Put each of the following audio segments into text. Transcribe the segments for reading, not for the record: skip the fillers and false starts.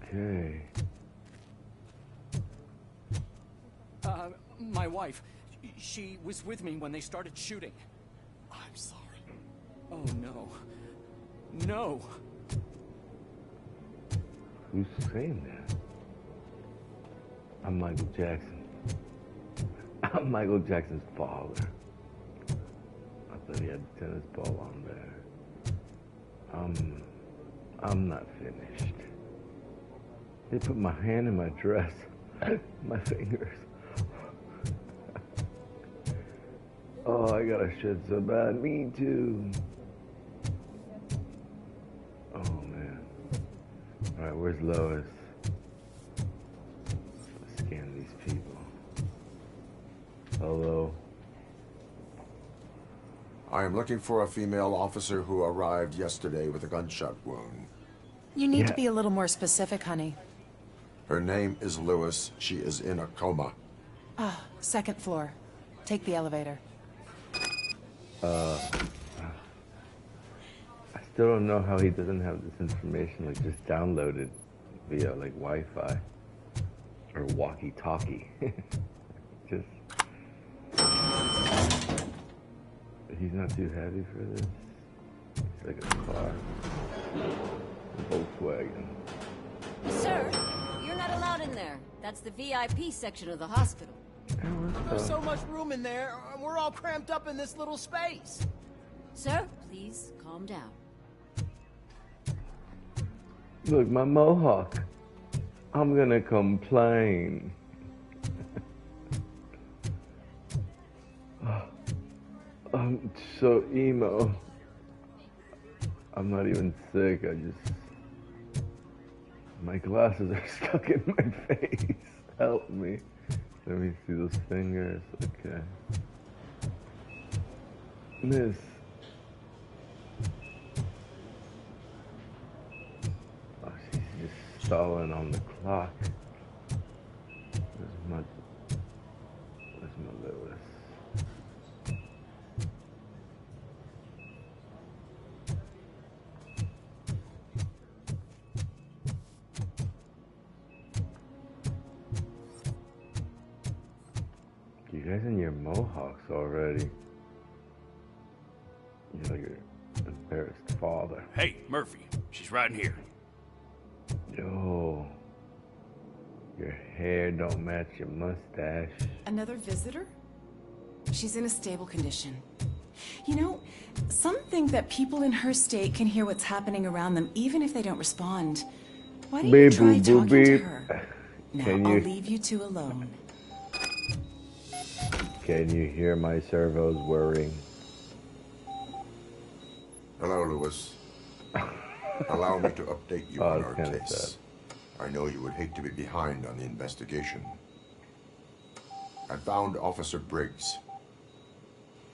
Okay. My wife, she was with me when they started shooting. I'm sorry. Oh, no. No! Who's saying that? I'm Michael Jackson. I'm Michael Jackson's father. I thought he had a tennis ball on there. I'm not finished. They put my hand in my dress. My fingers. Oh, I gotta shit so bad. Me too. Oh, man. Alright, where's Lois? Let's scan these people. Hello? I am looking for a female officer who arrived yesterday with a gunshot wound. You need to be a little more specific, honey. Her name is Lewis. She is in a coma. Ah, second floor. Take the elevator. I still don't know how he doesn't have this information like just downloaded via like Wi-Fi or walkie-talkie. Just he's not too heavy for this. It's like a car, a Volkswagen. Sir, you're not allowed in there. That's the VIP section of the hospital. There's so much room in there, and we're all cramped up in this little space. Sir, please calm down. Look, my mohawk. I'm gonna complain. I'm so emo. I'm not even sick. My glasses are stuck in my face. Help me. Let me see those fingers. Okay. Miss. Oh, she's just stalling on the clock. Where's my Lewis? You guys in your mohawks already. You're like an embarrassed father. Hey, Murphy. She's right in here. Yo. Your hair don't match your mustache. Another visitor? She's in a stable condition. You know, some think that people in her state can hear what's happening around them even if they don't respond. Why don't you try talking to her? Now, I'll leave you two alone. Can you hear my servos whirring? Hello, Lewis. Allow me to update you on our case. I know you would hate to be behind on the investigation. I found Officer Briggs.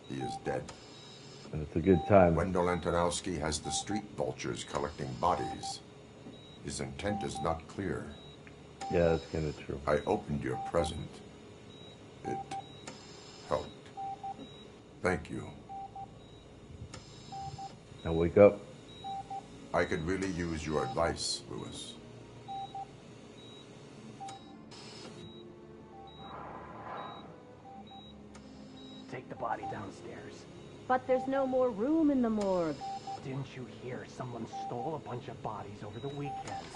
He is dead. That's a good time. Wendell Antonowski has the street vultures collecting bodies. His intent is not clear. Yeah, that's kind of true. I opened your present. It helped. Thank you. Now wake up. I could really use your advice, Lewis. Take the body downstairs. But there's no more room in the morgue. Didn't you hear someone stole a bunch of bodies over the weekend?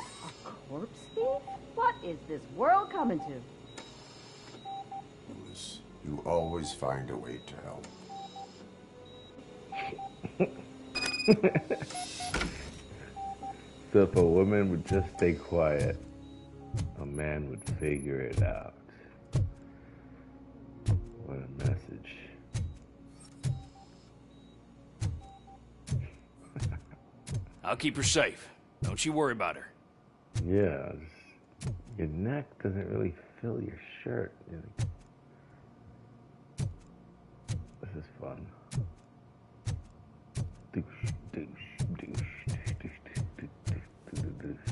A corpse thief? What is this world coming to? Lewis, you always find a way to help. So if a woman would just stay quiet, a man would figure it out. What a message. I'll keep her safe. Don't you worry about her. Yeah, your neck doesn't really fill your shirt. This is fun. Douche, douche, douche, douche, douche, douche, douche, douche, douche.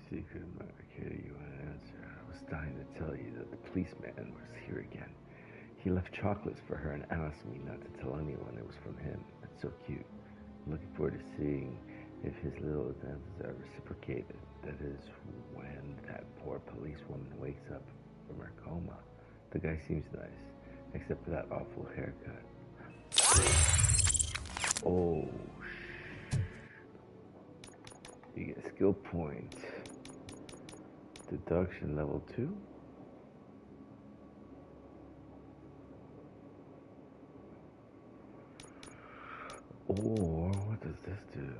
Secret America, you an answer. I was dying to tell you that the policeman was here again. He left chocolates for her and asked me not to tell anyone it was from him. That's so cute. I'm looking forward to seeing if his little advances are reciprocated. That is, when that poor policewoman wakes up from her coma. The guy seems nice, except for that awful haircut. Oh, you get a skill point. Deduction level 2. Or what does this do?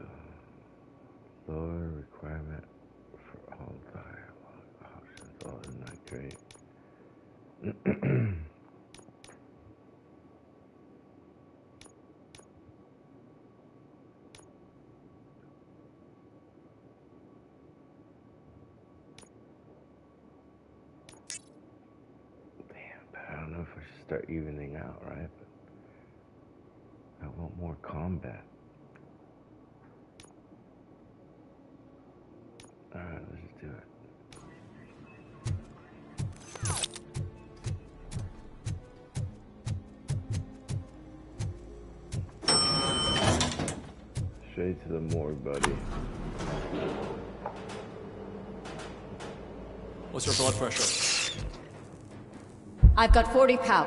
Lower requirement for all dialogue options. Oh, isn't that great? I don't know if I should start evening out, right? But I want more combat. Alright, let's just do it. Straight to the morgue, buddy. What's her blood pressure? I've got 40 pow.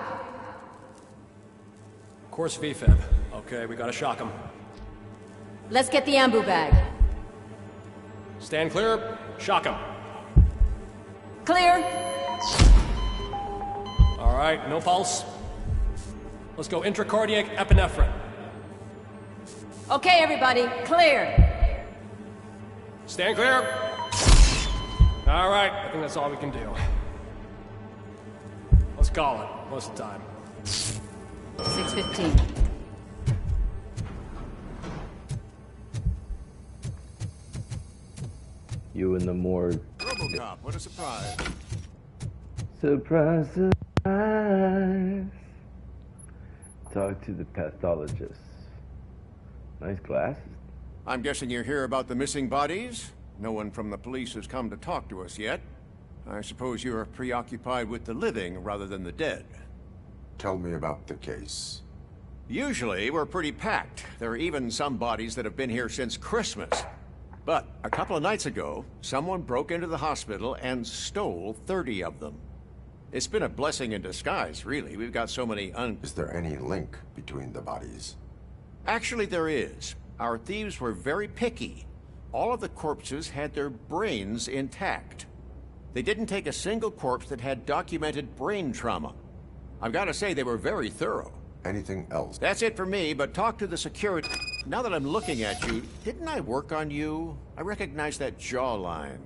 Course VFib. Okay, we gotta shock him. Let's get the ambu bag. Stand clear. Shock him. Clear. All right, no pulse. Let's go intracardiac epinephrine. Okay, everybody, clear. Stand clear. All right, I think that's all we can do. Let's call it. What's the time? 6:15. You in the morgue. Robocop, what a surprise. Surprise, surprise. Talk to the pathologist. Nice glasses. I'm guessing you're here about the missing bodies? No one from the police has come to talk to us yet. I suppose you're preoccupied with the living rather than the dead. Tell me about the case. Usually, we're pretty packed. There are even some bodies that have been here since Christmas. But a couple of nights ago, someone broke into the hospital and stole 30 of them. It's been a blessing in disguise, really. We've got so many Is there any link between the bodies? Actually, there is. Our thieves were very picky. All of the corpses had their brains intact. They didn't take a single corpse that had documented brain trauma. I've got to say, they were very thorough. Anything else? That's it for me, but talk to the security. Now that I'm looking at you, didn't I work on you? I recognize that jawline.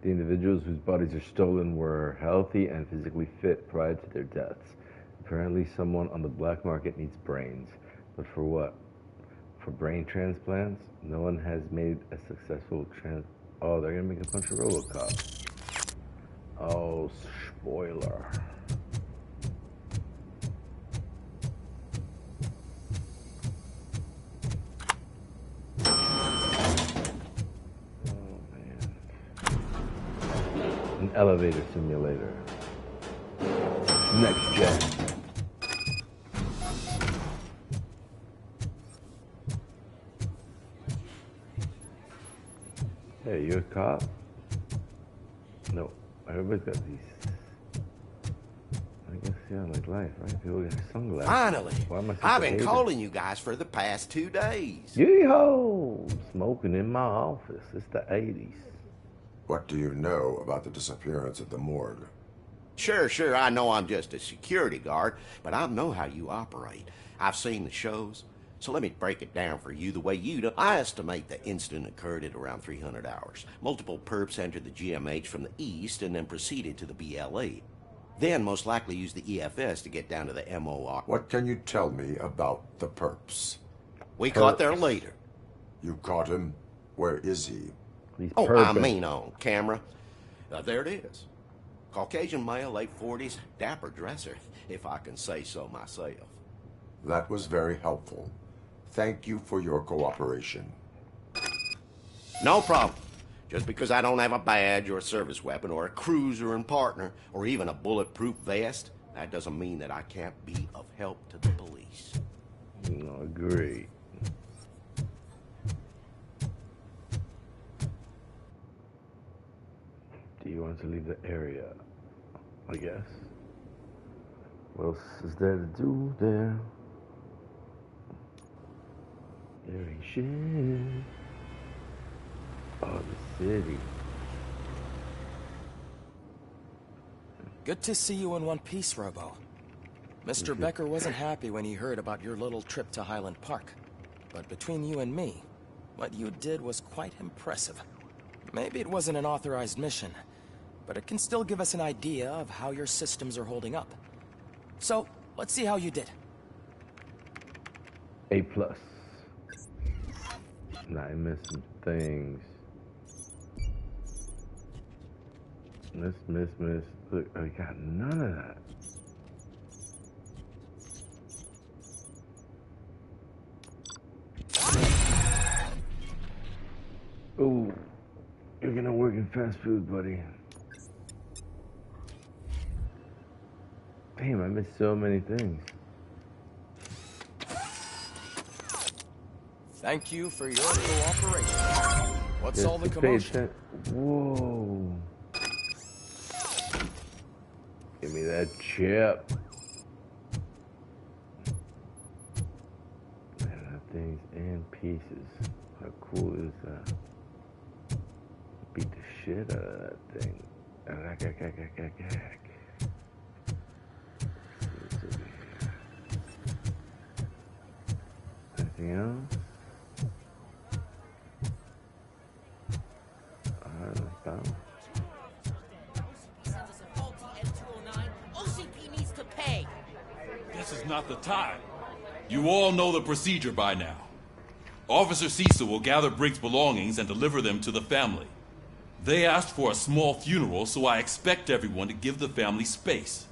The individuals whose bodies are stolen were healthy and physically fit prior to their deaths. Apparently someone on the black market needs brains. But for what? For brain transplants? No one has made a successful Oh, they're gonna make a bunch of Robocop. Oh, spoiler. An elevator simulator. Next gen. Hey, you a cop? No, everybody's got these. I guess, yeah, like life, right? People get sunglasses. Finally! Why am I I've been calling you guys for the past 2 days. Yee-ho! Smoking in my office. It's the 80s. What do you know about the disappearance at the morgue? Sure, I know I'm just a security guard, but I know how you operate. I've seen the shows, so let me break it down for you the way you do. I estimate the incident occurred at around 300 hours. Multiple perps entered the GMH from the east and then proceeded to the BLE. Then most likely used the EFS to get down to the MOR. What can you tell me about the perps? We caught their leader. You caught him? Where is he? I mean on camera. There it is. Caucasian male, late 40s, dapper dresser, if I can say so myself. That was very helpful. Thank you for your cooperation. No problem. Just because I don't have a badge or a service weapon or a cruiser and partner or even a bulletproof vest, that doesn't mean that I can't be of help to the police. No, great. Do you want to leave the area? I guess. What else is there to do there? There ain't shit. Oh, the city. Good to see you in one piece, Robo. Mr. Becker wasn't happy when he heard about your little trip to Highland Park. But between you and me, what you did was quite impressive. Maybe it wasn't an authorized mission, but it can still give us an idea of how your systems are holding up. So, let's see how you did. A+. Not missing things. Miss. Look, I got none of that. Oh, you're gonna work in fast food, buddy. Damn, I missed so many things. Thank you for your cooperation. What's all the commotion? Whoa. Give me that chip. Man, that thing's in pieces. How cool is that? Beat the shit out of that thing. Anything else? This is not the time. You all know the procedure by now. Officer Cecil will gather Briggs' belongings and deliver them to the family. They asked for a small funeral, so I expect everyone to give the family space.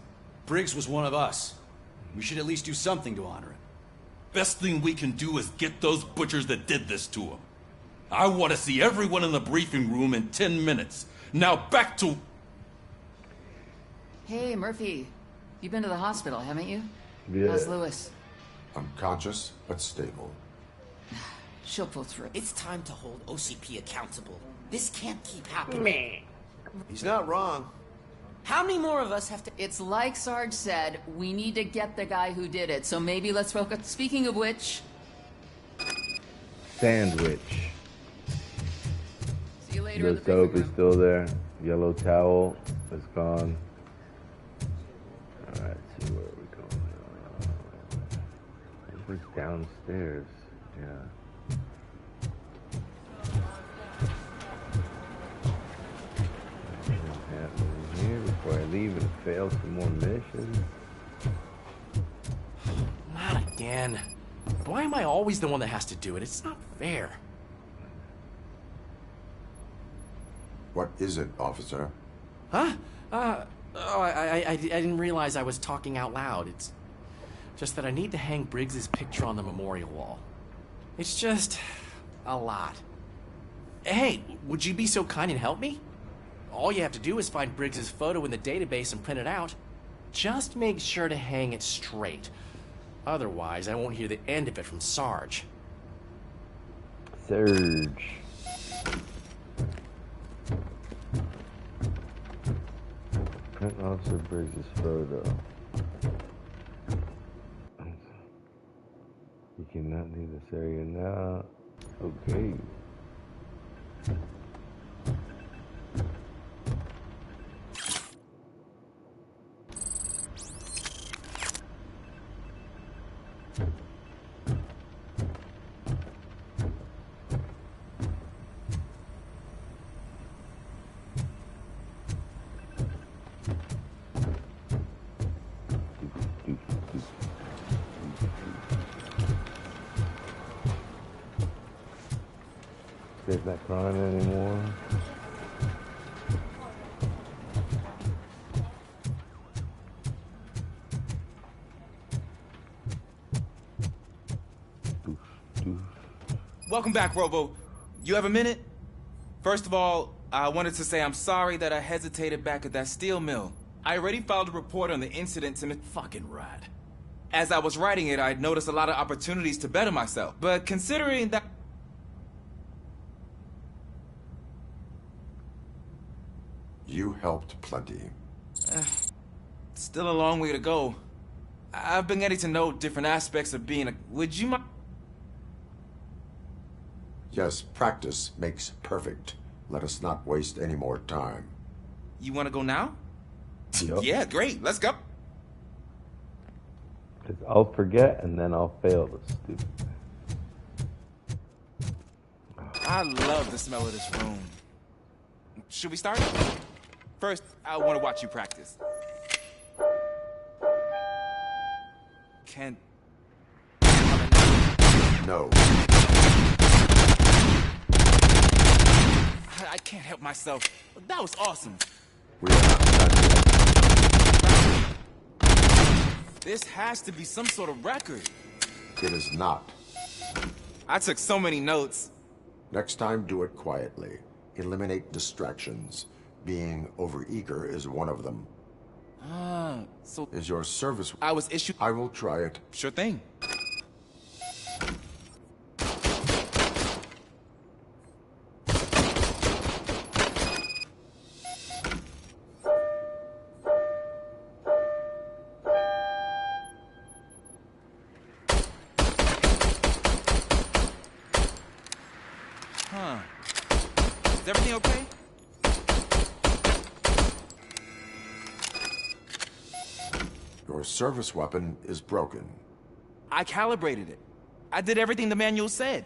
Briggs was one of us. We should at least do something to honor him. Best thing we can do is get those butchers that did this to him. I want to see everyone in the briefing room in 10 minutes. Now back to... Hey, Murphy. You've been to the hospital, haven't you? Yeah. How's Lewis? Unconscious, but stable. She'll pull through. It's time to hold OCP accountable. This can't keep happening. He's not wrong. How many more of us have to... It's like Sarge said, we need to get the guy who did it, so maybe let's focus... Speaking of which... Sandwich. See you later. The soap is still there. Yellow towel is gone. Alright, see where we going now. It was downstairs. Yeah. Here before I leave and fail some more missions. Not again. Why am I always the one that has to do it? It's not fair. What is it, officer? Huh? I didn't realize I was talking out loud. It's just that I need to hang Briggs's picture on the memorial wall. It's just a lot. Hey, would you be so kind and help me? All you have to do is find Briggs's photo in the database and print it out. Just make sure to hang it straight. Otherwise, I won't hear the end of it from Sarge. Surge. Print Officer Briggs's photo. You cannot leave this area now. Okay. There's not crying anymore. welcome back, Robo. You have a minute? First of all, I wanted to say I'm sorry that I hesitated back at that steel mill. I already filed a report on the incident to Fucking rad. As I was writing it, I'd noticed a lot of opportunities to better myself. But considering that... You helped plenty. Still a long way to go. I've been getting to know different aspects of being a... Would you mind... Yes, practice makes perfect. Let us not waste any more time. You want to go now? Yep. Yeah, great. Let's go. Because I'll forget and then I'll fail this stupid. I love the smell of this room. Should we start? First, I want to watch you practice. Can... No. I can't help myself. That was awesome. We are not done yet. This has to be some sort of record. It is not. I took so many notes. Next time, do it quietly. Eliminate distractions. Being overeager is one of them. So... Is your service... I was issued... I will try it. Sure thing. Is everything okay? Your service weapon is broken. I calibrated it. I did everything the manual said.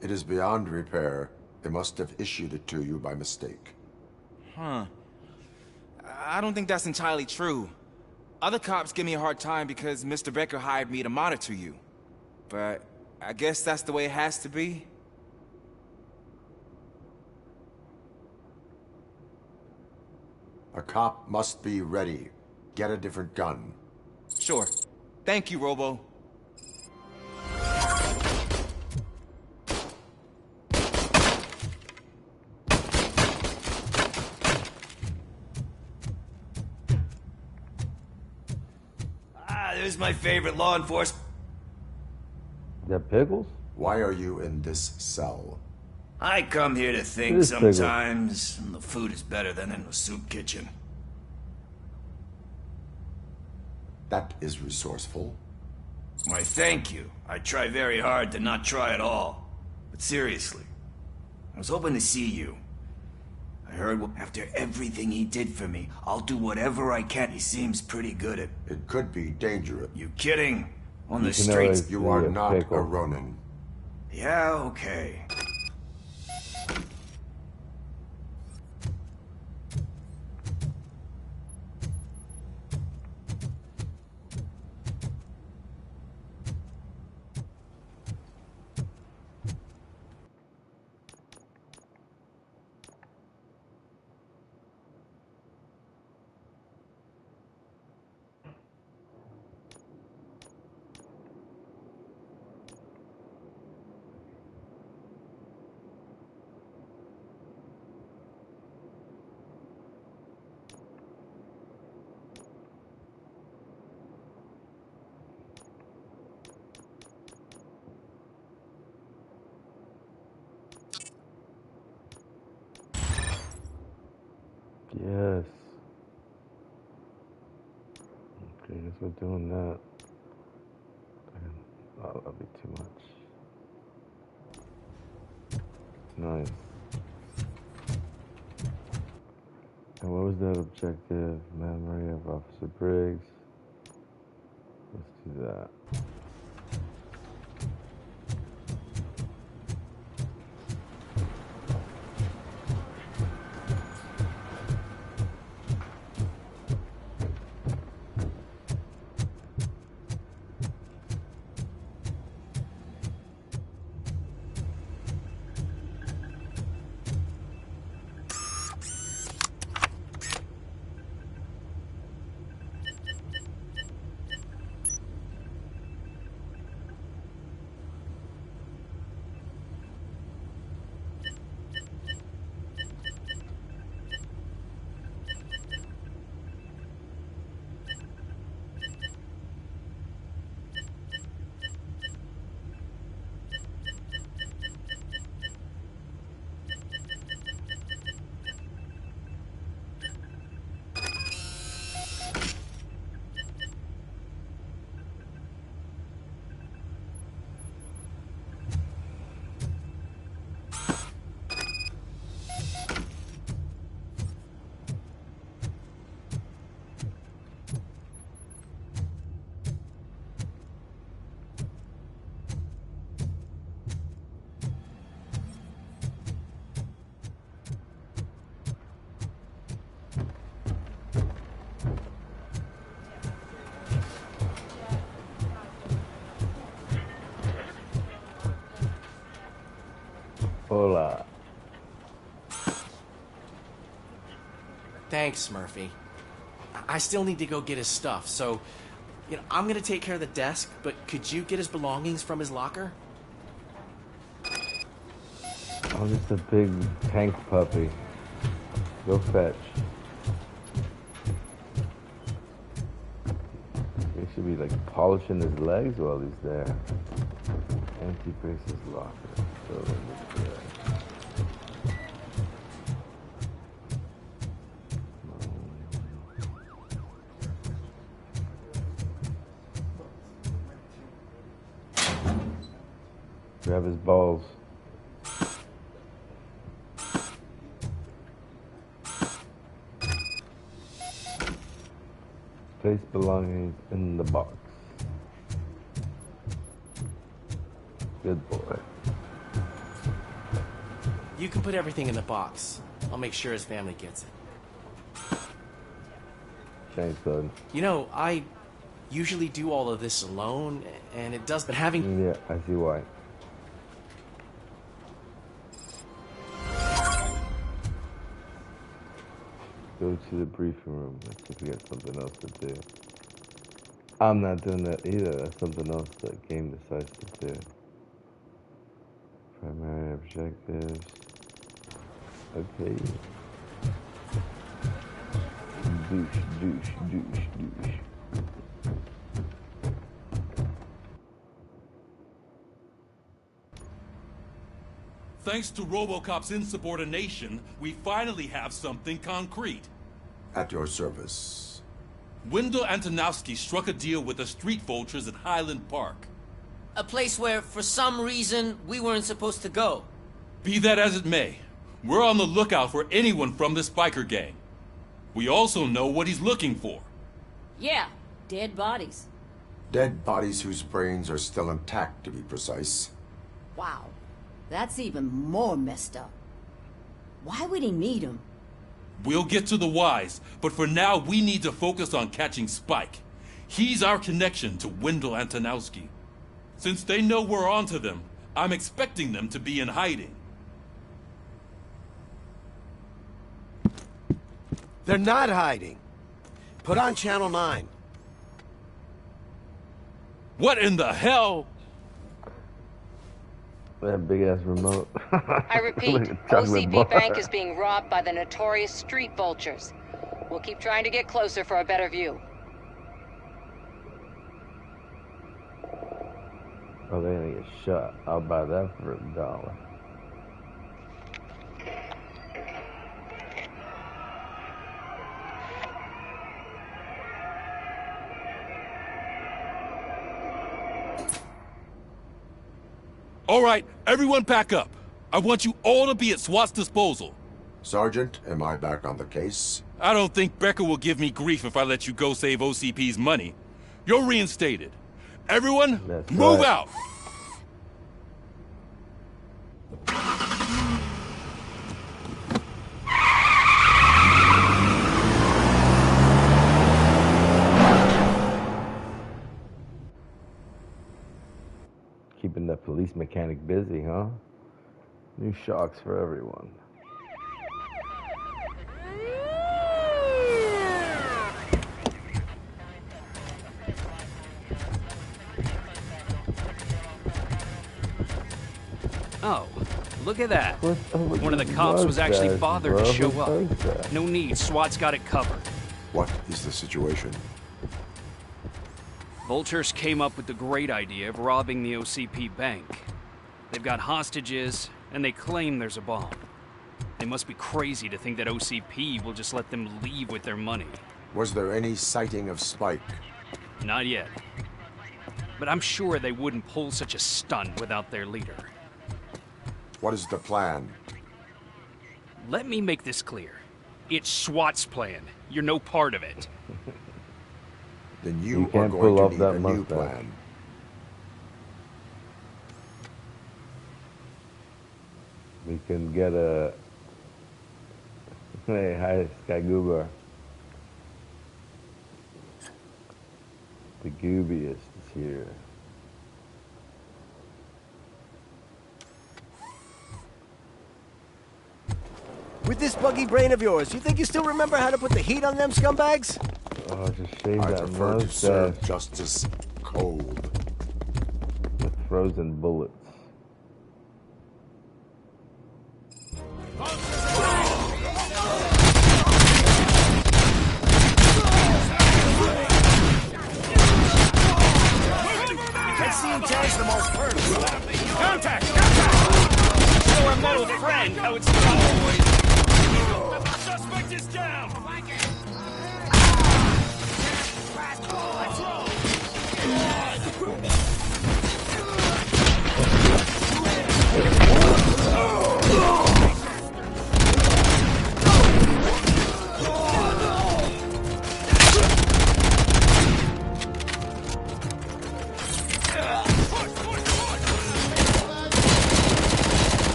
It is beyond repair. They must have issued it to you by mistake. I don't think that's entirely true. Other cops give me a hard time because Mr. Becker hired me to monitor you. But I guess that's the way it has to be. A cop must be ready. Get a different gun. Sure. Thank you, Robo. There's my favorite law enforcement. Is that Pickles? Why are you in this cell? I come here to think sometimes, and the food is better than in the soup kitchen. That is resourceful. Why, thank you. I try very hard to not try at all. But seriously, I was hoping to see you. I heard after everything he did for me, I'll do whatever I can. He seems pretty good at... It could be dangerous. You kidding? On the streets... You are not a Ronin. Yeah, okay. Yes. Okay, guess we're doing that. Oh, that'll be too much. Nice. And what was that objective? Memory of Officer Briggs. Let's do that. Hola. Thanks, Murphy. I still need to go get his stuff, so, I'm gonna take care of the desk, but could you get his belongings from his locker? I'm just a big tank puppy. Go fetch. He should be like polishing his legs while he's there. Empty Brace's locker. So grab his balls. Place belongings in the box. Good boy. You can put everything in the box. I'll make sure his family gets it. Thanks, bud. I usually do all of this alone, and it does, but having... Yeah, I see why. Go to the briefing room. Let's see if we got something else to do. I'm not doing that either. That's something else that game decides to do. Primary objectives. Okay. Douche. Thanks to Robocop's insubordination, we finally have something concrete. At your service. Wendell Antonowski struck a deal with the street vultures at Highland Park. A place where, for some reason, we weren't supposed to go. Be that as it may, we're on the lookout for anyone from this biker gang. We also know what he's looking for. Yeah, dead bodies. Dead bodies whose brains are still intact, to be precise. Wow, that's even more messed up. Why would he need them? We'll get to the whys, but for now we need to focus on catching Spike. He's our connection to Wendell Antonowski. Since they know we're onto them, I'm expecting them to be in hiding. They're not hiding. Put on Channel 9. What in the hell? That big ass remote. I repeat, OCP Bank is being robbed by the notorious street vultures. We'll keep trying to get closer for a better view. Oh, they're gonna get shot. I'll buy that for $1. All right, everyone pack up. I want you all to be at SWAT's disposal. Sergeant, am I back on the case? I don't think Becker will give me grief if I let you go save OCP's money. You're reinstated. Everyone, move out! Keeping the police mechanic busy, huh? New shocks for everyone. Oh, look at that. One of the cops was actually bothered to show up. No need, SWAT's got it covered. What is the situation? Vultures came up with the great idea of robbing the OCP bank. They've got hostages, and they claim there's a bomb. They must be crazy to think that OCP will just let them leave with their money. Was there any sighting of Spike? Not yet. But I'm sure they wouldn't pull such a stunt without their leader. What is the plan? Let me make this clear. It's SWAT's plan. You're no part of it. Then you are going to need a new plan. We can get a... Hey, hi, Sky Goober. The Goobiest is here. With this buggy brain of yours, you think you still remember how to put the heat on them scumbags? Oh, just shave I that prefer to serve mustache justice cold. with frozen bullets. Test the most personal. Contact! Contact! Show our metal friend how it's done, boys. Suspect is down!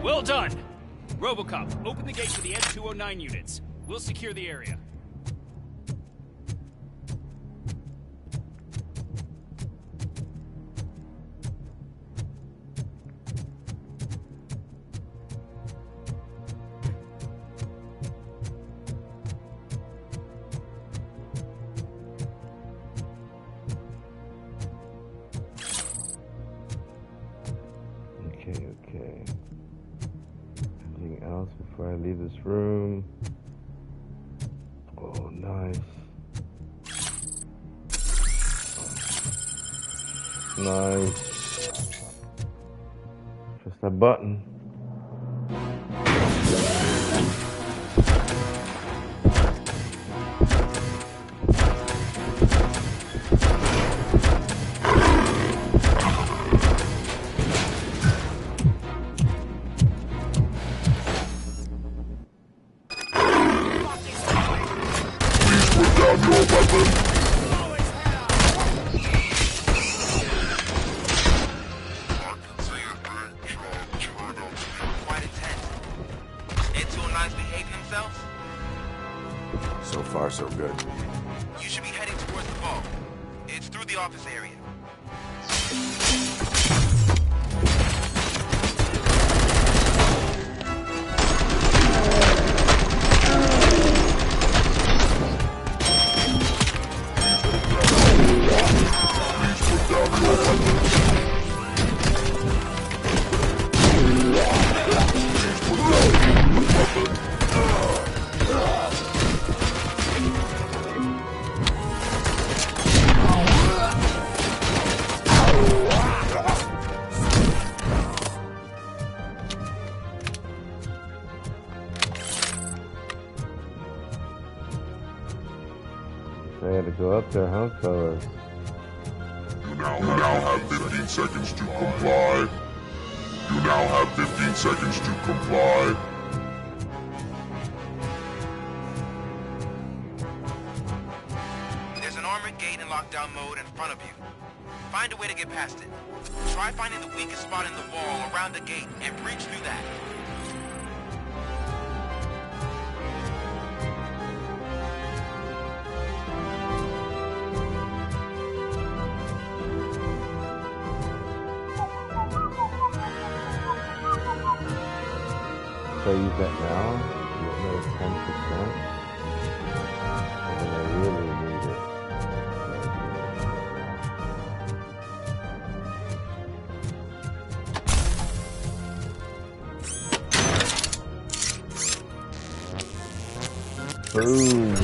Well done! Robocop, open the gate for the N-209 units. We'll secure the area. Okay. Anything else before I leave this room? Oh, nice. Nice. Press that button. So far, so good. You should be heading towards the vault. It's through the office area. I had to go up there, huh, fellas? You now have 15 seconds to comply. You now have 15 seconds to comply. There's an armored gate in lockdown mode in front of you. Find a way to get past it. Try finding the weakest spot in the wall around the gate and breach through that. If I use that now, I get another 10%. And then I really need it. Boom.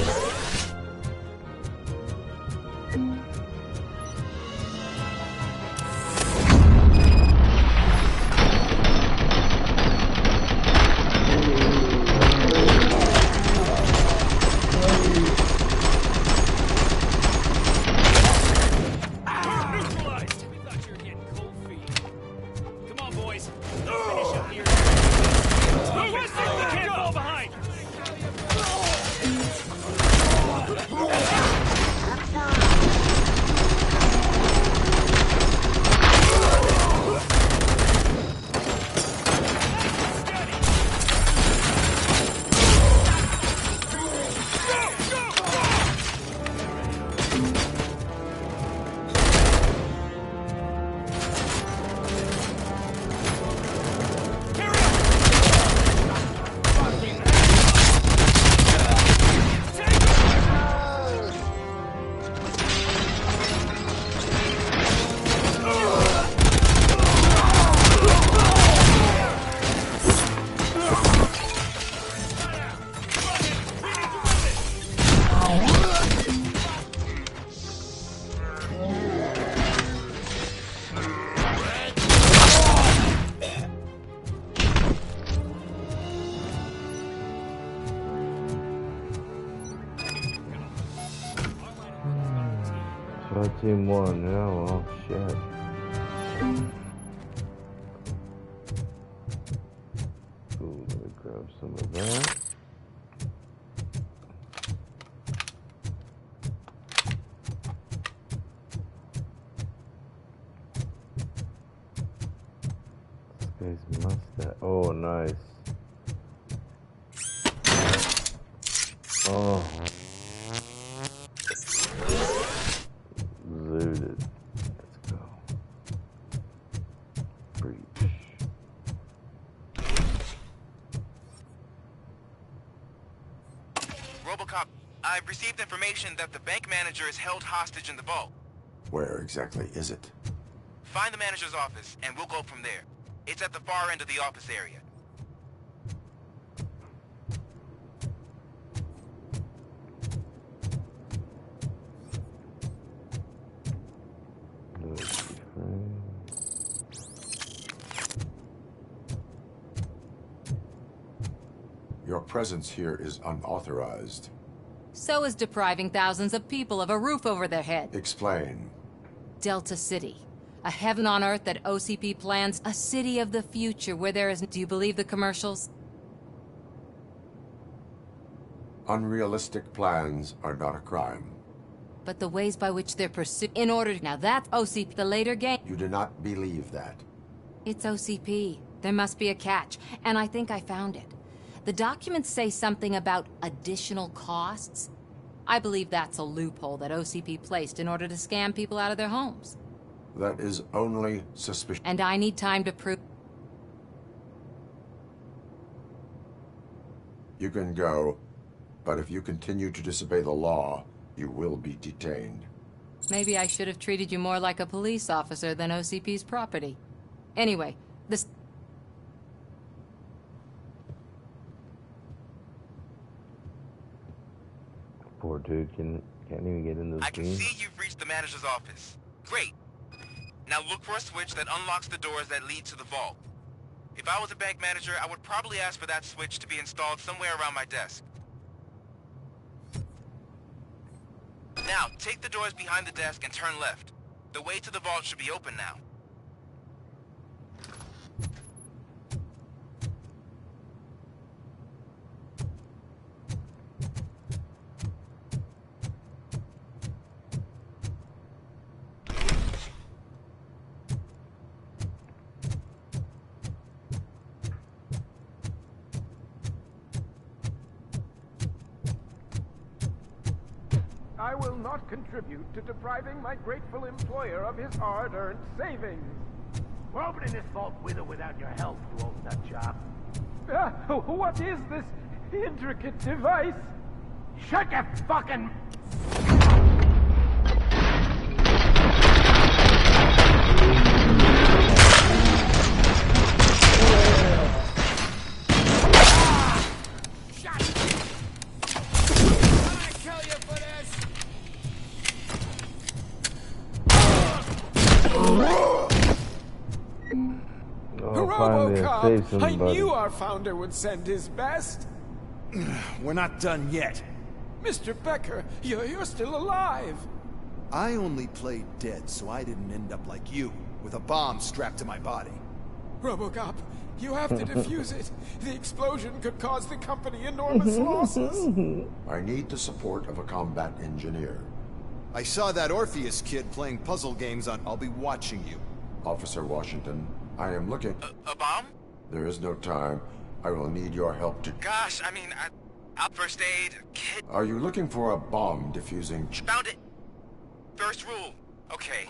Team 1, yeah, well, shit. Ooh, let me grab some of that. This guy's mustache. Oh, nice. Oh. Zooted. Let's go. Breach. Robocop, I've received information that the bank manager is held hostage in the vault. Where exactly is it? Find the manager's office, and we'll go from there. It's at the far end of the office area. Your presence here is unauthorized. So is depriving thousands of people of a roof over their head. Explain. Delta City. A heaven on earth that OCP plans, a city of the future where there is... Do you believe the commercials? Unrealistic plans are not a crime. But the ways by which they're pursued... In order... Now that's OCP, the later game. You do not believe that. It's OCP. There must be a catch, and I think I found it. The documents say something about additional costs. I believe that's a loophole that OCP placed in order to scam people out of their homes. That is only suspicion. And I need time to prove... You can go, but if you continue to disobey the law, you will be detained. Maybe I should have treated you more like a police officer than OCP's property. Anyway, this... Poor dude can't even get in those I can games. see you've reached the manager's office. Great. Now look for a switch that unlocks the doors that lead to the vault. If I was a bank manager, I would probably ask for that switch to be installed somewhere around my desk. Now, take the doors behind the desk and turn left. The way to the vault should be open now. I will not contribute to depriving my grateful employer of his hard-earned savings. We're opening this vault with or without your help, you old nut job. What is this intricate device? Shut your fucking... Robocop! I knew our founder would send his best. We're not done yet. Mr. Becker, you're still alive. I only played dead so I didn't end up like you, with a bomb strapped to my body. Robocop, you have to defuse it. The explosion could cause the company enormous losses. I need the support of a combat engineer. I saw that Orpheus kid playing puzzle games on... I'll be watching you. Officer Washington, I am looking... A bomb? There is no time. I will need your help to... Gosh, I mean, I'll first aid, kid... Are you looking for a bomb diffusing... Found it. First rule. Okay.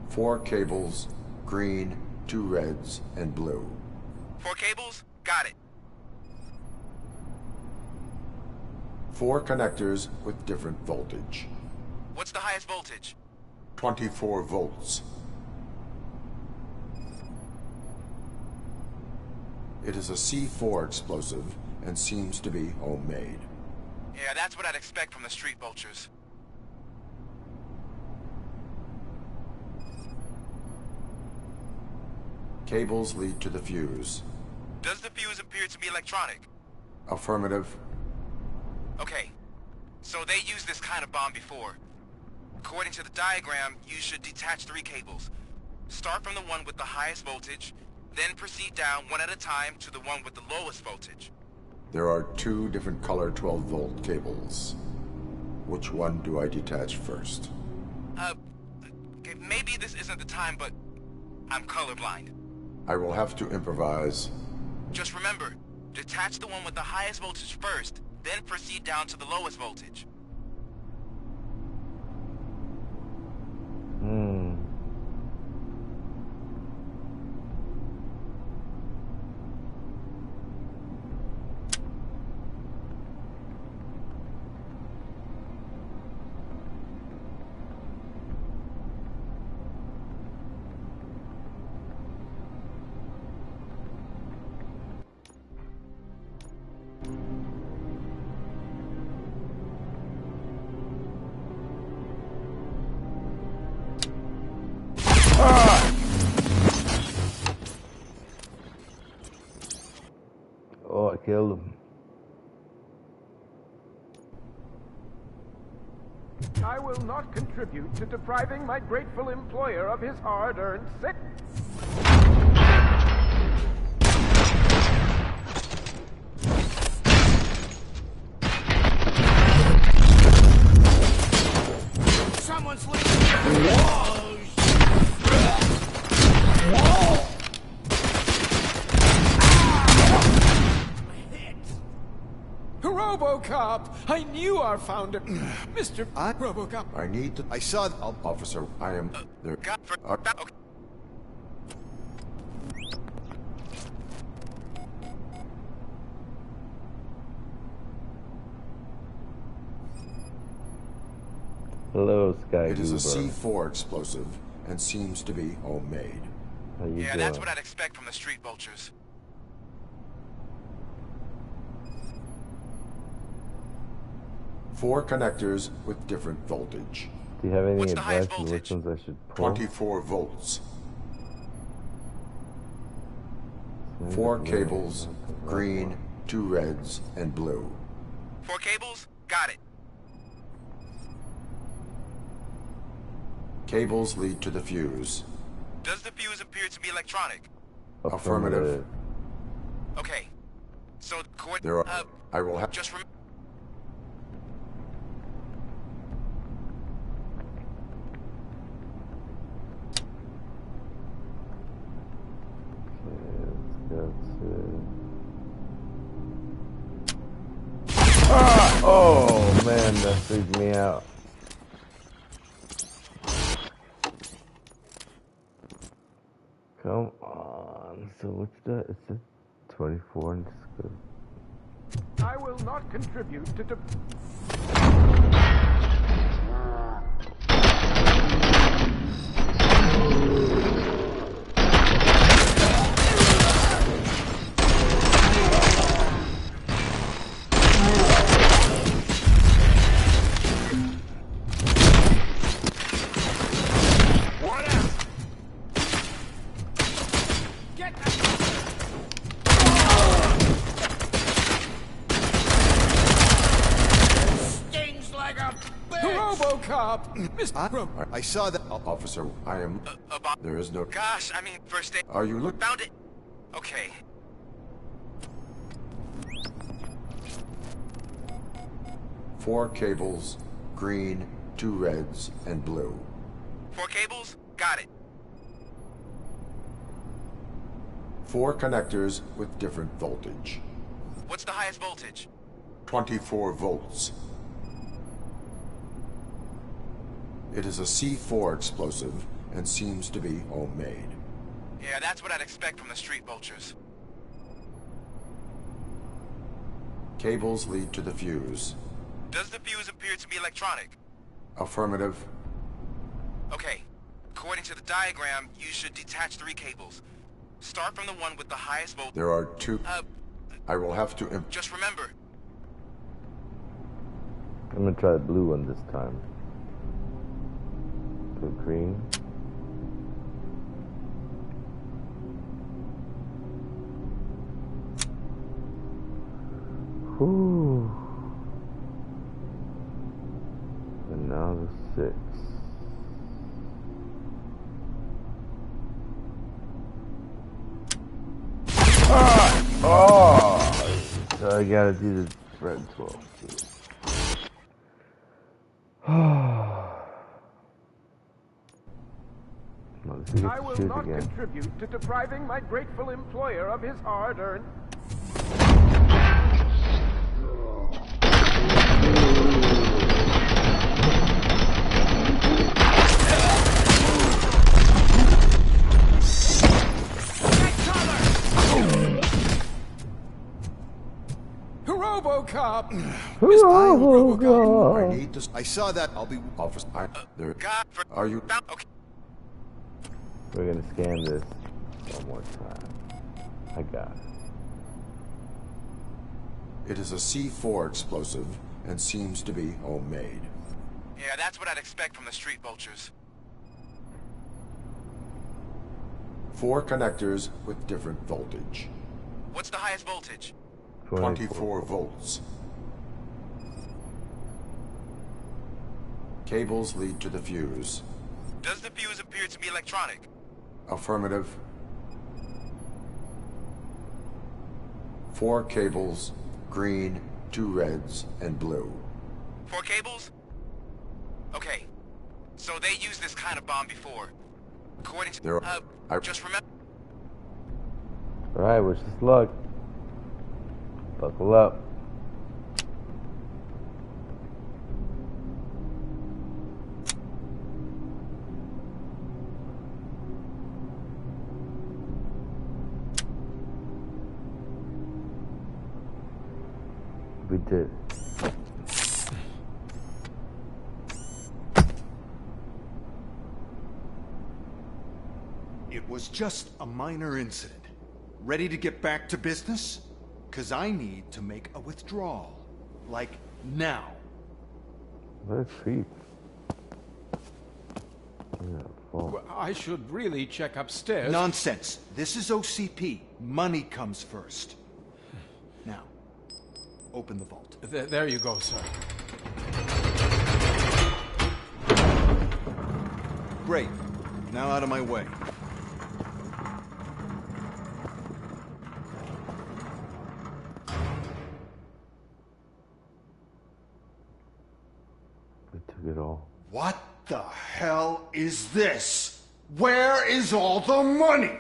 Four cables, green, 2 reds, and blue. 4 cables? Got it. 4 connectors with different voltage. What's the highest voltage? 24 volts. It is a C4 explosive and seems to be homemade. Yeah, that's what I'd expect from the street vultures. Cables lead to the fuse. Does the fuse appear to be electronic? Affirmative. Okay. So they used this kind of bomb before. According to the diagram, you should detach 3 cables. Start from the one with the highest voltage, then proceed down one at a time to the one with the lowest voltage. There are 2 different color 12-volt cables. Which one do I detach first? Okay, maybe this isn't the time, but I'm colorblind. I will have to improvise. Just remember, detach the one with the highest voltage first, then proceed down to the lowest voltage. Oh, I killed him. I will not contribute to depriving my grateful employer of his hard-earned sick. Someone's leaving. Robocop! I knew our founder, Mr. Robocop. I need to... I saw... Officer, I am... there... Hello, Sky It is a Goober. C4 explosive and seems to be homemade. How you Yeah, doing? that's what I'd expect from the street vultures. Four connectors with different voltage. Do you have any What's the advice highest on which voltage? ones I should pull? 24 volts. 4 cables, green, 2 reds, and blue. 4 cables? Got it. Cables lead to the fuse. Does the fuse appear to be electronic? Affirmative. Okay. So, There are... I will have... just remember... Ah! Oh man, that freaked me out. Come on. So what's that? It's a 24 and it's good. I will not contribute to Robocop! Mr. I saw that... Officer, I am... There is no... Gosh, I mean, first aid... Are you look... Found it! Okay. Four cables, green, 2 reds, and blue. 4 cables? Got it. 4 connectors with different voltage. What's the highest voltage? 24 volts. It is a C4 explosive and seems to be homemade. Yeah, that's what I'd expect from the street vultures. Cables lead to the fuse. Does the fuse appear to be electronic? Affirmative. Okay. According to the diagram, you should detach 3 cables. Start from the one with the highest voltage. There are 2... I will have to... Just remember. I'm gonna try the blue one this time. Go green. Whew. And now the 6. Oh! So I gotta do the red 12. I will not contribute to depriving my grateful employer of his hard-earned... Robocop! Robocop. I need to... I saw that. I'll be... Officer... Are you... Okay. We're gonna scan this one more time. I got it. It is a C4 explosive and seems to be homemade. Yeah, that's what I'd expect from the street vultures. 4 connectors with different voltage. What's the highest voltage? 24 volts. Cables lead to the fuse. Does the fuse appear to be electronic? Affirmative. 4 cables, green, 2 reds, and blue. 4 cables? Okay. So they used this kind of bomb before. According to... just remember... Alright, wish us luck. Buckle up. We did. It was just a minor incident. Ready to get back to business? 'Cause I need to make a withdrawal. Like, now. What a creep. Well, I should really check upstairs. Nonsense. This is OCP. Money comes first. Now, open the vault. There you go, sir. Great. Now out of my way. We took it all. What the hell is this? Where is all the money?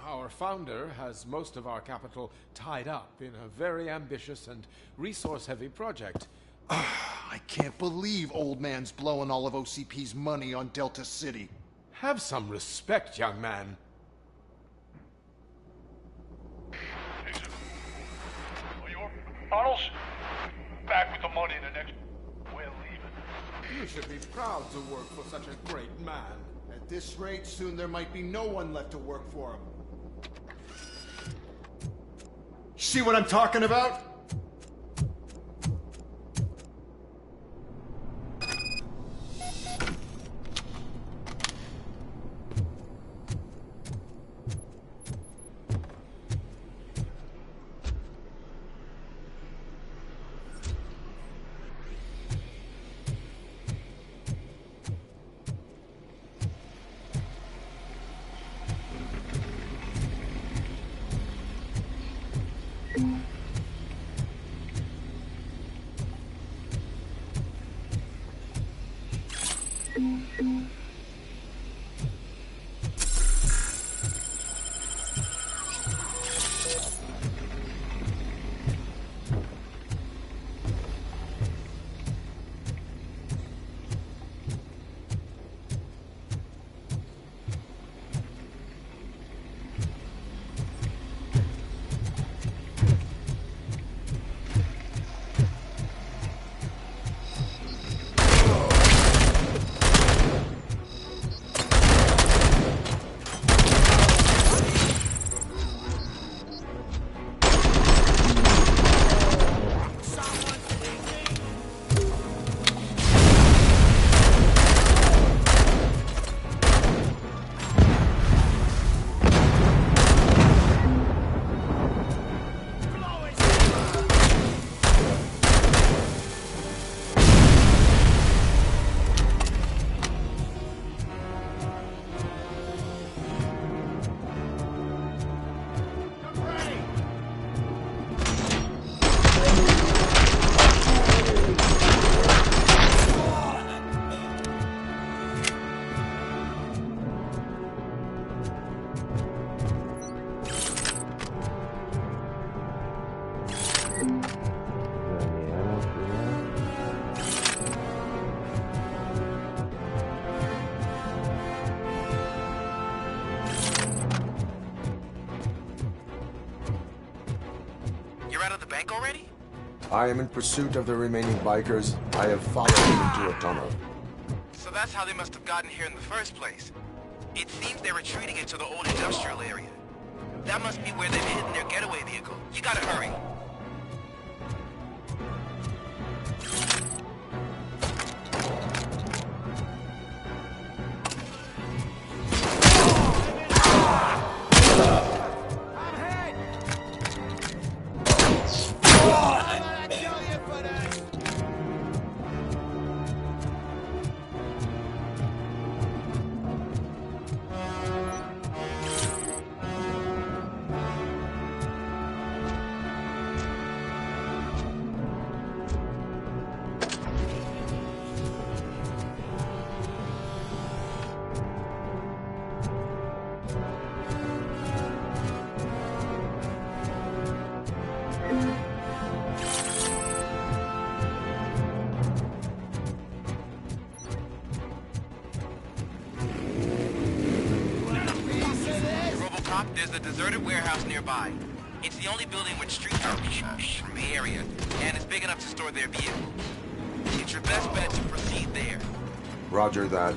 Our founder has most of our capital tied up in a very ambitious and resource-heavy project. I can't believe old man's blowing all of OCP's money on Delta City. Have some respect, young man. Arnold's back with the money in the next... We're leaving. You should be proud to work for such a great man. At this rate, soon there might be no one left to work for him. See what I'm talking about? bank already? I am in pursuit of the remaining bikers. I have followed them into a tunnel. So that's how they must have gotten here in the first place. It seems they're retreating into the old industrial area. That must be where they've hidden their getaway vehicle. You gotta hurry. Robocop, there's a deserted warehouse nearby. It's the only building with street garbage from the area, and it's big enough to store their vehicles. It's your best bet to proceed there. Roger that.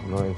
Nice.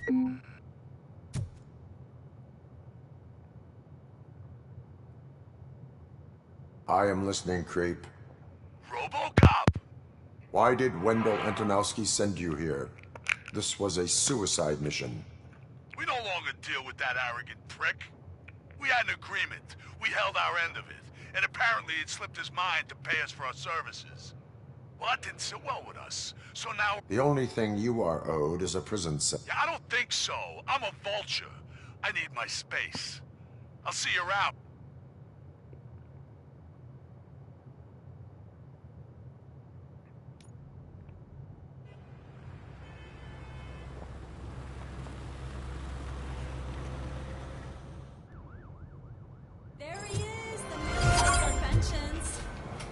I am listening, Creep. Robocop! Why did Wendell Antonowski send you here? This was a suicide mission. We no longer deal with that arrogant prick. We had an agreement. We held our end of it. And apparently it slipped his mind to pay us for our services. Well, that didn't sit well with us. So now... The only thing you are owed is a prison sentence. Yeah, I don't think so. I'm a vulture. I need my space. I'll see you around. There he is, the man with our pensions.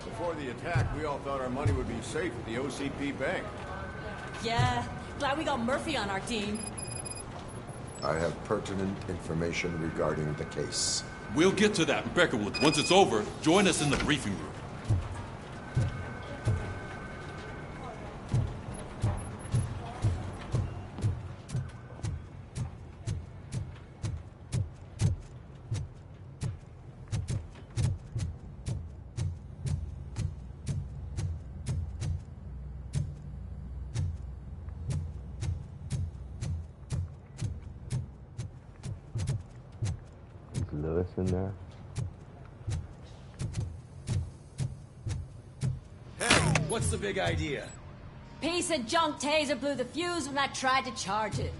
Before the attack, we all thought our money would be safe at the OCP bank. Yeah, glad we got Murphy on our team. I have pertinent information regarding the case. We'll get to that in Beckerwood. Once it's over, join us in the briefing room. Lewis in there. Hey, what's the big idea? Piece of junk taser blew the fuse when I tried to charge it.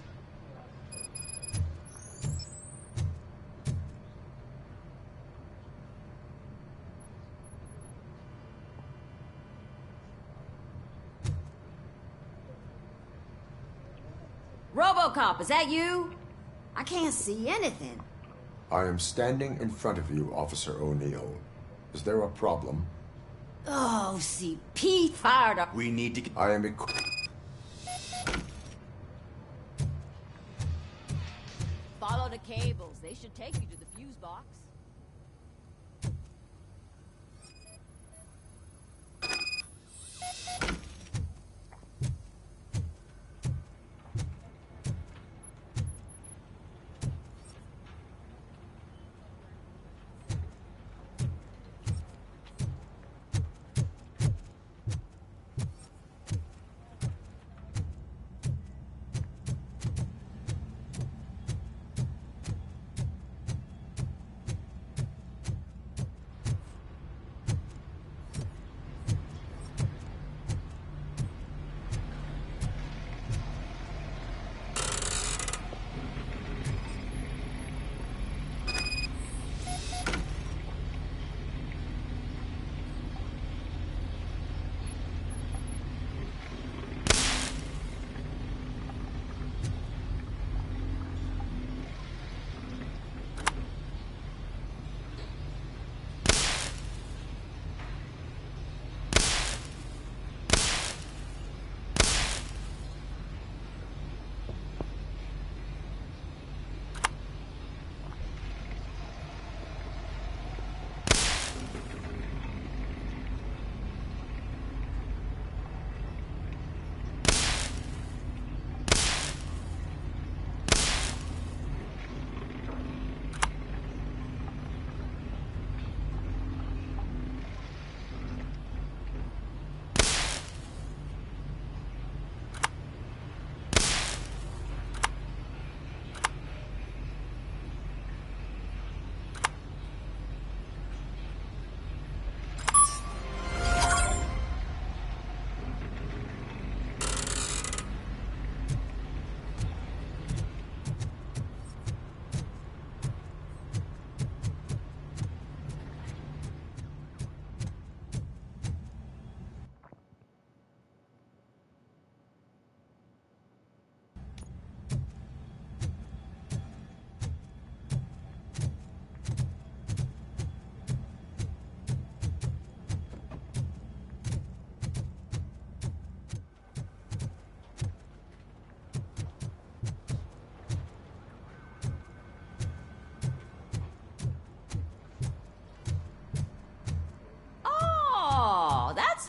Robocop, is that you? I can't see anything. I am standing in front of you, Officer O'Neill. Is there a problem? Oh, see, Pete fired up. We need to... I am equipped. Follow the cables. They should take you to the fuse box.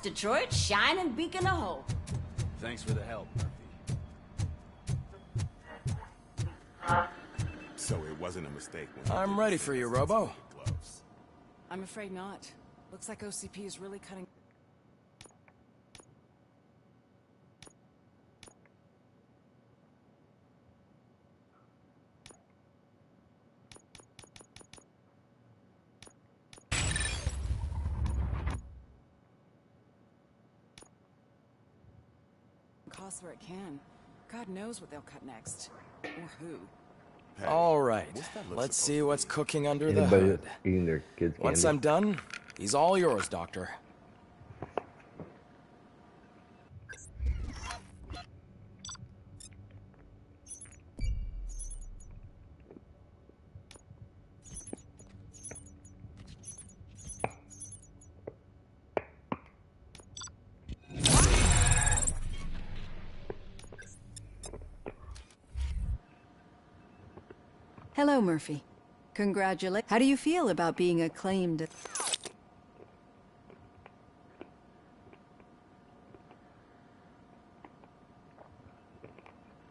Detroit's shining beacon of hope. Thanks for the help, Murphy. So it wasn't a mistake. I'm ready for you, Robo. I'm afraid not. Looks like OCP is really cutting... costs where it can. God knows what they'll cut next. Or who. All right, let's see what's cooking under the Anybody hood. that's eating their kids' Once candy? I'm done, he's all yours, Doctor. Hello, Murphy. Congratulations. How do you feel about being acclaimed?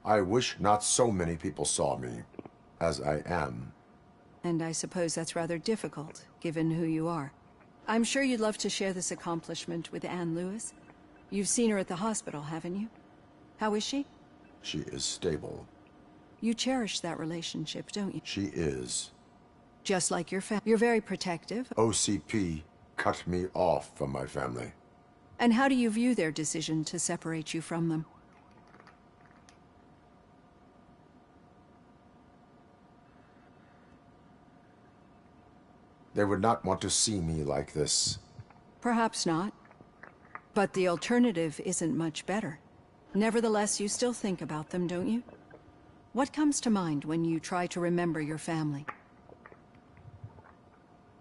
I wish not so many people saw me as I am. And I suppose that's rather difficult, given who you are. I'm sure you'd love to share this accomplishment with Anne Lewis. You've seen her at the hospital, haven't you? How is she? She is stable. You cherish that relationship, don't you? She is. Just like your family. You're very protective. OCP cut me off from my family. And how do you view their decision to separate you from them? They would not want to see me like this. Perhaps not. But the alternative isn't much better. Nevertheless, you still think about them, don't you? What comes to mind when you try to remember your family?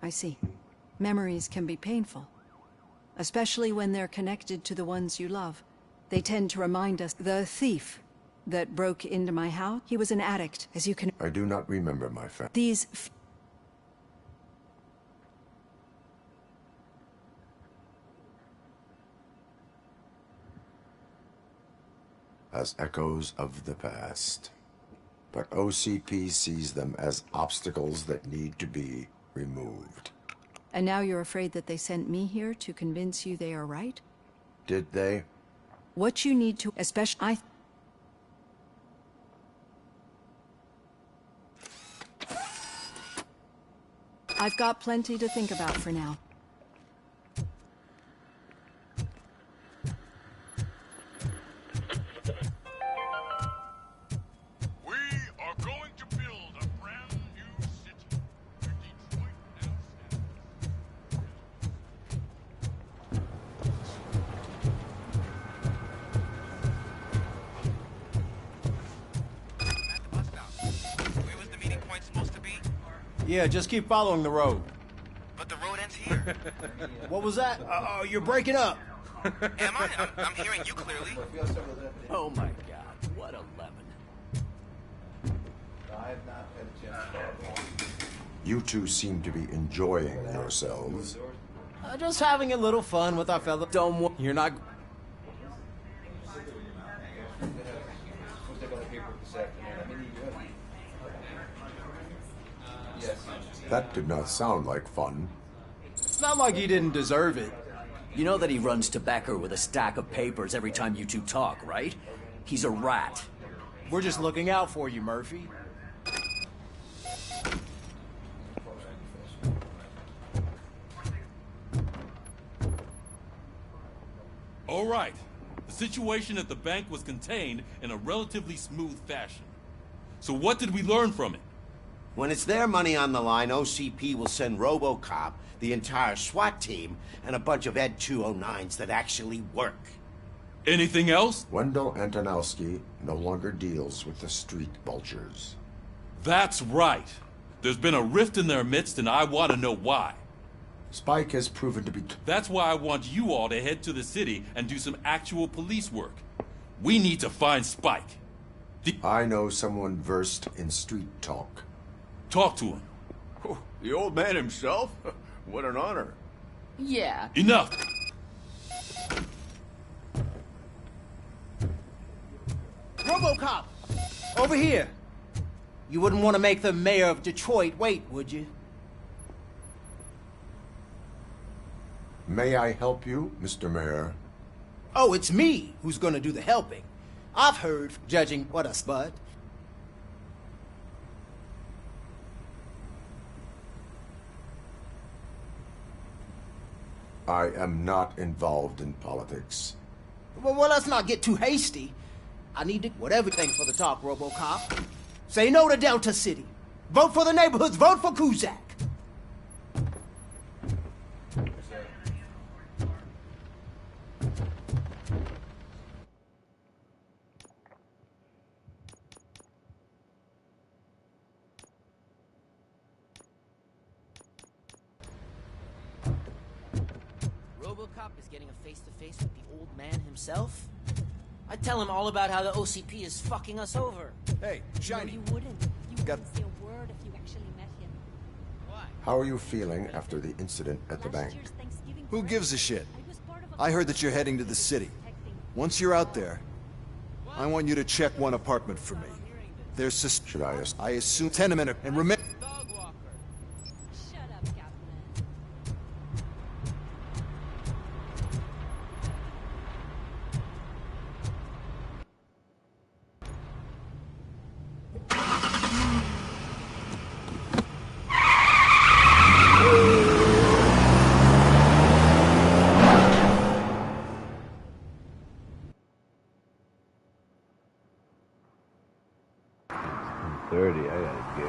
I see. Memories can be painful, especially when they're connected to the ones you love. They tend to remind us. The thief that broke into my house, he was an addict, as you can... I do not remember my family. These... as echoes of the past. But OCP sees them as obstacles that need to be removed. And now you're afraid that they sent me here to convince you they are right? Did they? What you need to, especially... I've got plenty to think about for now. Yeah, just keep following the road. But the road ends here. What was that? Oh, you're breaking up. Am I? I'm hearing you clearly. Oh my god, what a lemon. You two seem to be enjoying yourselves. Just having a little fun with our fellow... You're not... That did not sound like fun. It's not like he didn't deserve it. You know that he runs to Becker with a stack of papers every time you two talk, right? He's a rat. We're just looking out for you, Murphy. All right. The situation at the bank was contained in a relatively smooth fashion. So what did we learn from it? When it's their money on the line, OCP will send Robocop, the entire SWAT team, and a bunch of Ed 209s that actually work. Anything else? Wendell Antonowski no longer deals with the street vultures. That's right. There's been a rift in their midst, and I want to know why. Spike has proven to be... That's why I want you all to head to the city and do some actual police work. We need to find Spike. I know someone versed in street talk. Talk to him. Oh, the old man himself? What an honor. Yeah. Enough! Robocop! Over here! You wouldn't want to make the mayor of Detroit wait, would you? May I help you, Mr. Mayor? Oh, it's me who's gonna do the helping. I've heard, judging what a spud. I am not involved in politics. Well, let's not get too hasty. I need to whatever thing for the talk, Robocop. Say no to Delta City. Vote for the neighborhoods. Vote for Kuzak. Robocop is getting a face-to-face with the old man himself? I'd tell him all about how the OCP is fucking us over. Hey, Shiny. No, you wouldn't. You Got- wouldn't say a word if you actually met him. How are you feeling after the incident at the bank? Who gives a shit? I heard that you're heading to the city. Once you're out there, I want you to check one apartment for me. There's Should I assume tenement and remember. Shut up, Captain. I'm 30, I gotta go.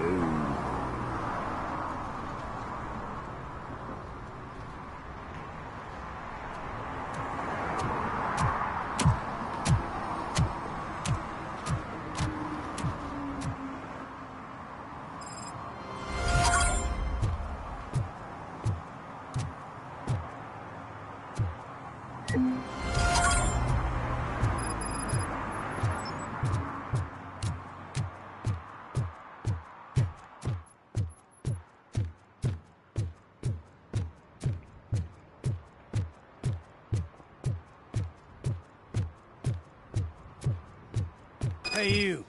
Hey, you.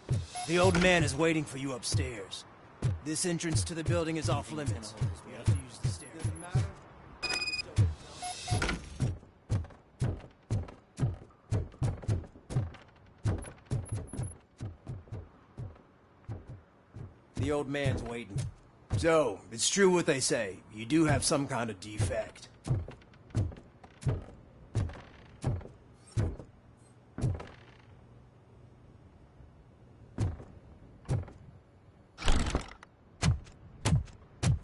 The old man is waiting for you upstairs. This entrance to the building is off limits. You have to use the stairs. The old man's waiting. So, it's true what they say. You do have some kind of defect.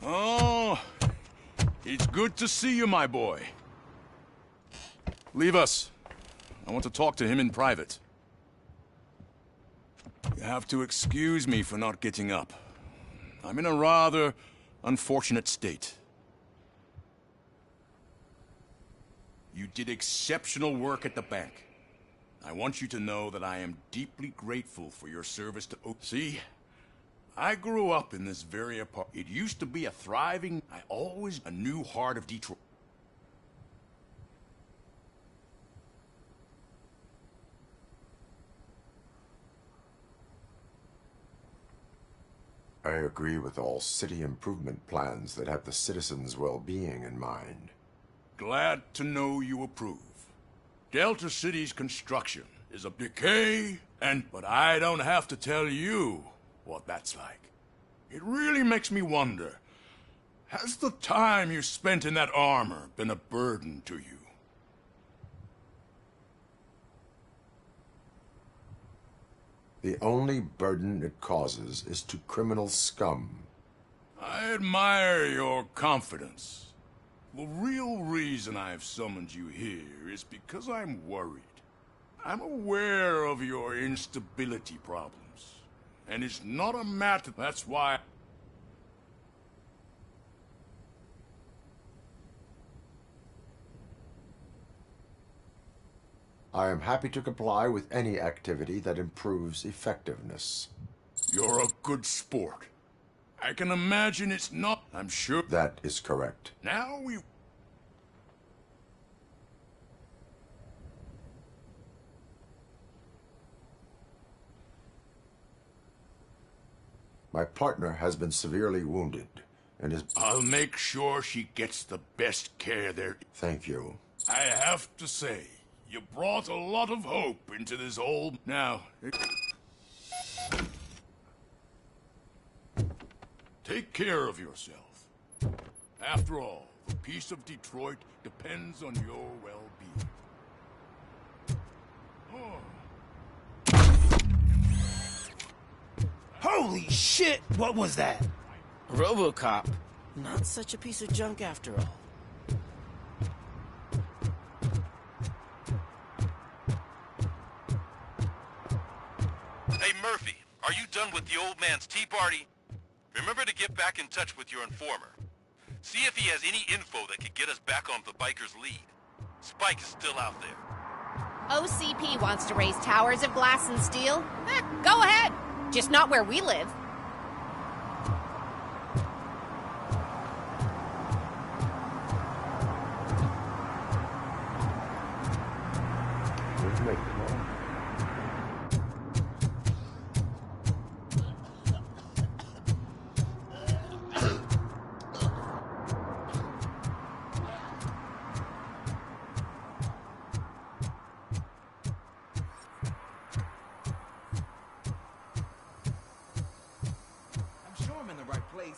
Oh, it's good to see you, my boy. Leave us. I want to talk to him in private. You have to excuse me for not getting up. I'm in a rather unfortunate state. You did exceptional work at the bank. I want you to know that I am deeply grateful for your service to See, I grew up in this very apartment. It used to be a thriving, a new heart of Detroit. I agree with all city improvement plans that have the citizens' well-being in mind. Glad to know you approve. Delta City's construction is a decay, but I don't have to tell you what that's like. It really makes me wonder, has the time you spent in that armor been a burden to you? The only burden it causes is to criminal scum. I admire your confidence. The real reason I've summoned you here is because I'm worried. I'm aware of your instability problems. And it's not a matter. That's why. I am happy to comply with any activity that improves effectiveness. You're a good sport. I can imagine it's not. I'm sure. That is correct. Now we. My partner has been severely wounded and is... I'll make sure she gets the best care there. Thank you. I have to say, you brought a lot of hope into this old... Now... Take care of yourself. After all, the peace of Detroit depends on your well-being. Holy shit! What was that? Robocop. Not such a piece of junk after all. Hey, Murphy, are you done with the old man's tea party? Remember to get back in touch with your informer. See if he has any info that could get us back on the biker's lead. Spike is still out there. OCP wants to raise towers of glass and steel? Go ahead. Just not where we live.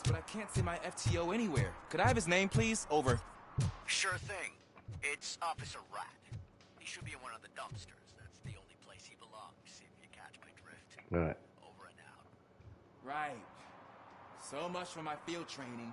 But I can't see my FTO anywhere. Could I have his name, please? Over. Sure thing. It's Officer Rat. He should be in one of the dumpsters. That's the only place he belongs, if you catch my drift. All right. Over and out. Right. So much for my field training.